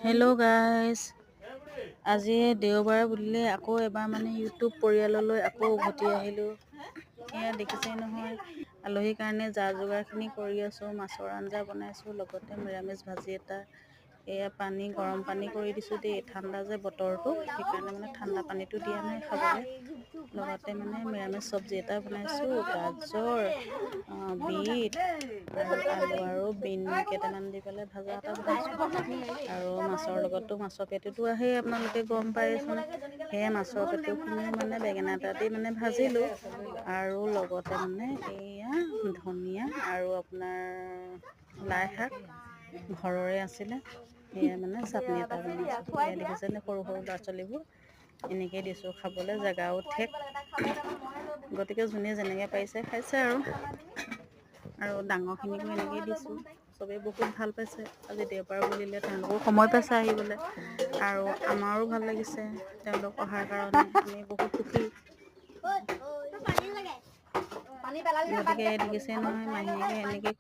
Hello' guys, আজি দেওবাৰ বুলিলে আকৌ এবাৰ ইউটিউব পৰিয়াললৈ আকৌ উভতি আহিলোঁ। এয়া দেখিছেই নহয়, আলহীৰ কাৰণে যা যোগাৰখিনি কৰি আছোঁ। মাছৰ আঞ্জা বনাইছোঁ, লগতে নিৰামিষ ভাজি এটা। এয়া গৰম পানী কৰি দিছোঁ দেই, ঠাণ্ডা যে বতৰটো, সেইকাৰণে ঠাণ্ডা পানীটো দিয়া নাই খাবলৈ। লগতে নিৰামিষ চব্জি এটা বনাইছোঁ, গাজৰ, বিট আৰু আলু আৰু বিন কেইটামান দি পেলাই ভাজা এটা বনাইছোঁ। আৰু মাছৰ লগতো মাছৰ পেটুটো আহেই, আপোনালোকে গম পায়েইচোন। সেয়ে মাছৰ পেটুখিনিও বেঙেনা এটা দি ভাজিলোঁ। আৰু লগতে এইয়া ধনিয়া আৰু আপোনাৰ লাই শাক ঘৰৰে আছিলে। সেয়ে চাটনি এটা বনাইছোঁ। সেয়া দেখিছেনে, সৰু সৰু ল'ৰা ছোৱালীবোৰ এনেকেই দিছোঁ খাবলৈ, জেগাও ঠেক। গতিকে যোনে যেনেকৈ পাৰিছে খাইছে আৰু ডাঙৰখিনিকো এনেকেই দিছোঁ। চবেই বহুত ভাল পাইছে। আজি দেওবাৰ বুলিলে তেওঁলোকেও সময় পাইছে আহিবলৈ, আৰু আমাৰো ভাল লাগিছে তেওঁলোক অহাৰ কাৰণে। আমি বহুত সুখী। গতিকে দেখিছে নহয়, মাহীয়েকে এনেকৈ